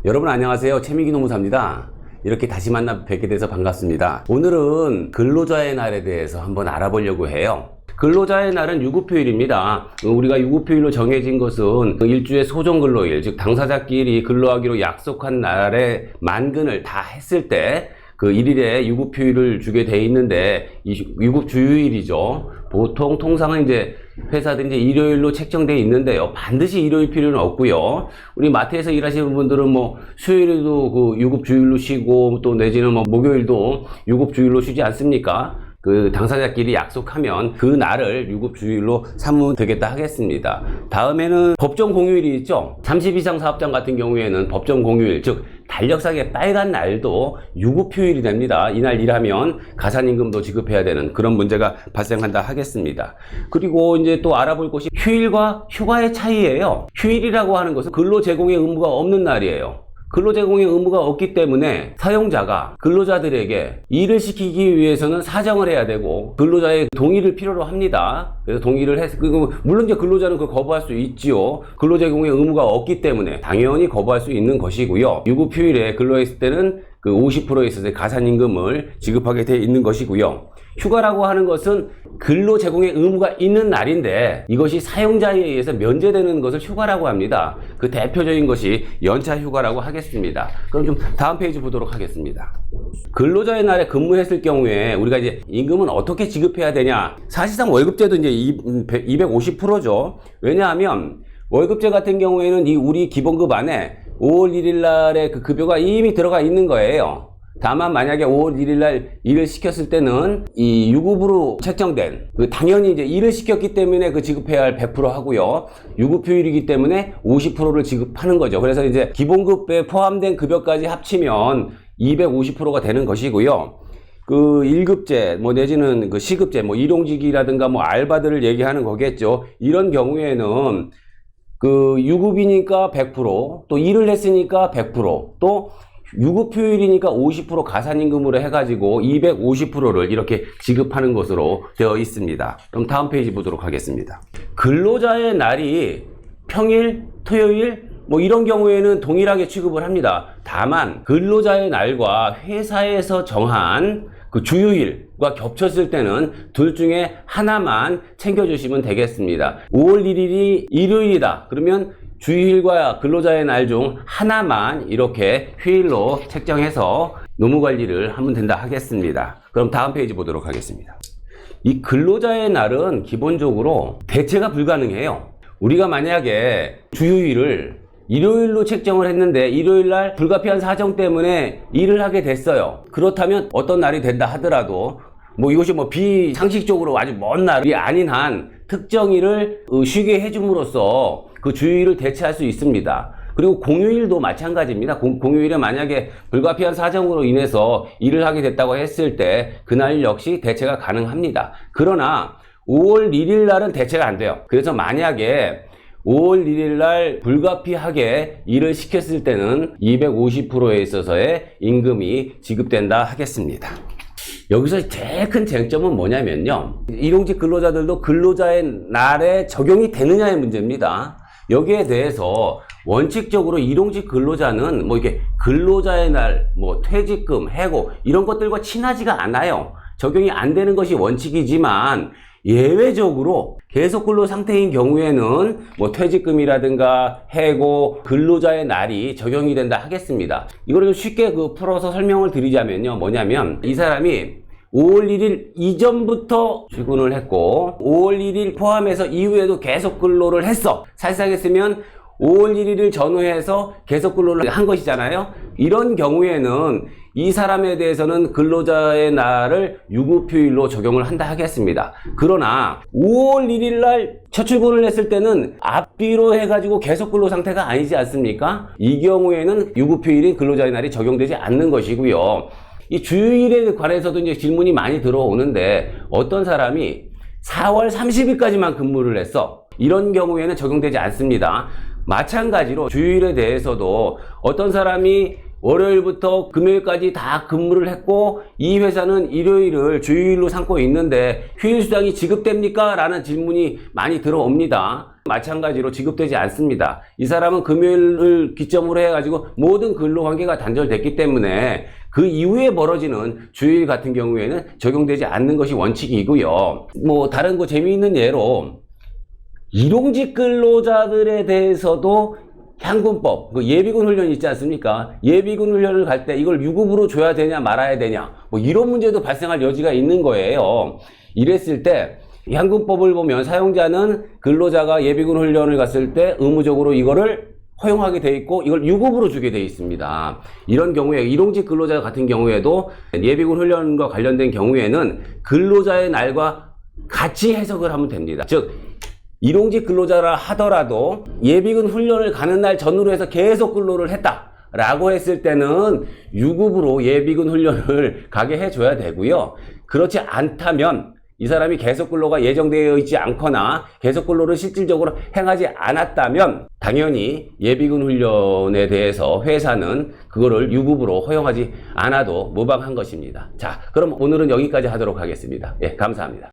여러분 안녕하세요. 최민기 노무사입니다. 이렇게 다시 만나 뵙게 돼서 반갑습니다. 오늘은 근로자의 날에 대해서 한번 알아보려고 해요. 근로자의 날은 유급휴일입니다. 우리가 유급휴일로 정해진 것은 일주의 소정근로일, 즉 당사자끼리 근로하기로 약속한 날에 만근을 다 했을 때 그 1일에 유급휴일을 주게 돼 있는데, 이 유급주휴일이죠. 보통 통상은 이제 회사들이 이제 일요일로 책정되어 있는데요. 반드시 일요일 필요는 없고요. 우리 마트에서 일하시는 분들은 뭐 수요일에도 그 유급주일로 쉬고 또 내지는 뭐 목요일도 유급주일로 쉬지 않습니까? 그 당사자끼리 약속하면 그 날을 유급주일로 삼으면 되겠다 하겠습니다. 다음에는 법정 공휴일이 있죠. 30 이상 사업장 같은 경우에는 법정 공휴일, 즉 달력상의 빨간 날도 유급휴일이 됩니다. 이날 일하면 가산임금도 지급해야 되는 그런 문제가 발생한다 하겠습니다. 그리고 이제 또 알아볼 것이 휴일과 휴가의 차이예요. 휴일이라고 하는 것은 근로 제공의 의무가 없는 날이에요. 근로 제공의 의무가 없기 때문에 사용자가 근로자들에게 일을 시키기 위해서는 사정을 해야 되고 근로자의 동의를 필요로 합니다. 그래서 동의를 해서 물론 이제 근로자는 그걸 거부할 수 있지요. 근로 제공의 의무가 없기 때문에 당연히 거부할 수 있는 것이고요. 유급휴일에 근로했을 때는 그 50%에 있어서 가산임금을 지급하게 돼 있는 것이고요. 휴가라고 하는 것은 근로 제공의 의무가 있는 날인데 이것이 사용자에 의해서 면제되는 것을 휴가라고 합니다. 그 대표적인 것이 연차 휴가라고 하겠습니다. 그럼 좀 다음 페이지 보도록 하겠습니다. 근로자의 날에 근무했을 경우에 우리가 이제 임금은 어떻게 지급해야 되냐? 사실상 월급제도 이제 250%죠. 왜냐하면 월급제 같은 경우에는 이 우리 기본급 안에 5월 1일 날에 그 급여가 이미 들어가 있는 거예요. 다만 만약에 5월 1일 날 일을 시켰을 때는 이 유급으로 책정된 당연히 이제 일을 시켰기 때문에 그 지급해야 할 100% 하고요. 유급휴일이기 때문에 50%를 지급하는 거죠. 그래서 이제 기본급에 포함된 급여까지 합치면 250%가 되는 것이고요. 그 1급제 뭐 내지는 그 시급제 뭐 일용직이라든가 뭐 알바들을 얘기하는 거겠죠. 이런 경우에는 그 유급이니까 100%, 또 일을 했으니까 100%, 또 유급휴일이니까 50% 가산임금으로 해가지고 250%를 이렇게 지급하는 것으로 되어 있습니다. 그럼 다음 페이지 보도록 하겠습니다. 근로자의 날이 평일, 토요일 뭐 이런 경우에는 동일하게 취급을 합니다. 다만 근로자의 날과 회사에서 정한 그 주휴일과 겹쳤을 때는 둘 중에 하나만 챙겨주시면 되겠습니다. 5월 1일이 일요일이다. 그러면 주휴일과 근로자의 날 중 하나만 이렇게 휴일로 책정해서 노무관리를 하면 된다 하겠습니다. 그럼 다음 페이지 보도록 하겠습니다. 이 근로자의 날은 기본적으로 대체가 불가능해요. 우리가 만약에 주휴일을 일요일로 책정을 했는데 일요일날 불가피한 사정 때문에 일을 하게 됐어요. 그렇다면 어떤 날이 된다 하더라도 뭐 이것이 뭐 비상식적으로 아주 먼 날이 아닌 한 특정일을 쉬게 해줌으로써 그 주휴일을 대체할 수 있습니다. 그리고 공휴일도 마찬가지입니다. 공휴일에 만약에 불가피한 사정으로 인해서 일을 하게 됐다고 했을 때 그날 역시 대체가 가능합니다. 그러나 5월 1일 날은 대체가 안 돼요. 그래서 만약에 5월 1일 날 불가피하게 일을 시켰을 때는 250%에 있어서의 임금이 지급된다 하겠습니다. 여기서 제일 큰 쟁점은 뭐냐면요. 일용직 근로자들도 근로자의 날에 적용이 되느냐의 문제입니다. 여기에 대해서 원칙적으로 일용직 근로자는 뭐 이렇게 근로자의 날, 뭐 퇴직금, 해고 이런 것들과 친하지가 않아요. 적용이 안 되는 것이 원칙이지만 예외적으로 계속 근로 상태인 경우에는 뭐 퇴직금이라든가 해고, 근로자의 날이 적용이 된다 하겠습니다. 이거를 좀 쉽게 풀어서 설명을 드리자면요. 뭐냐면 이 사람이 5월 1일 이전부터 출근을 했고 5월 1일 포함해서 이후에도 계속 근로를 했어. 사실상 했으면 5월 1일을 전후해서 계속 근로를 한 것이잖아요. 이런 경우에는 이 사람에 대해서는 근로자의 날을 유급휴일로 적용을 한다 하겠습니다. 그러나 5월 1일 날 첫 출근을 했을 때는 앞뒤로 해가지고 계속 근로 상태가 아니지 않습니까? 이 경우에는 유급휴일인 근로자의 날이 적용되지 않는 것이고요. 이 주휴일에 관해서도 이제 질문이 많이 들어오는데 어떤 사람이 4월 30일까지만 근무를 했어. 이런 경우에는 적용되지 않습니다. 마찬가지로 주휴일에 대해서도 어떤 사람이 월요일부터 금요일까지 다 근무를 했고 이 회사는 일요일을 주휴일로 삼고 있는데 휴일 수당이 지급됩니까? 라는 질문이 많이 들어옵니다. 마찬가지로 지급되지 않습니다. 이 사람은 금요일을 기점으로 해가지고 모든 근로관계가 단절됐기 때문에 그 이후에 벌어지는 주휴일 같은 경우에는 적용되지 않는 것이 원칙이고요. 뭐 다른 거 재미있는 예로 일용직 근로자들에 대해서도 향군법, 그 예비군 훈련 있지 않습니까? 예비군 훈련을 갈 때 이걸 유급으로 줘야 되냐 말아야 되냐 뭐 이런 문제도 발생할 여지가 있는 거예요. 이랬을 때 향군법을 보면 사용자는 근로자가 예비군 훈련을 갔을 때 의무적으로 이거를 허용하게 돼 있고 이걸 유급으로 주게 돼 있습니다. 이런 경우에 일용직 근로자 같은 경우에도 예비군 훈련과 관련된 경우에는 근로자의 날과 같이 해석을 하면 됩니다. 즉 일용직 근로자라 하더라도 예비군 훈련을 가는 날 전후로 해서 계속 근로를 했다 라고 했을 때는 유급으로 예비군 훈련을 가게 해줘야 되고요. 그렇지 않다면 이 사람이 계속 근로가 예정되어 있지 않거나 계속 근로를 실질적으로 행하지 않았다면 당연히 예비군 훈련에 대해서 회사는 그거를 유급으로 허용하지 않아도 무방한 것입니다. 자, 그럼 오늘은 여기까지 하도록 하겠습니다. 예, 감사합니다.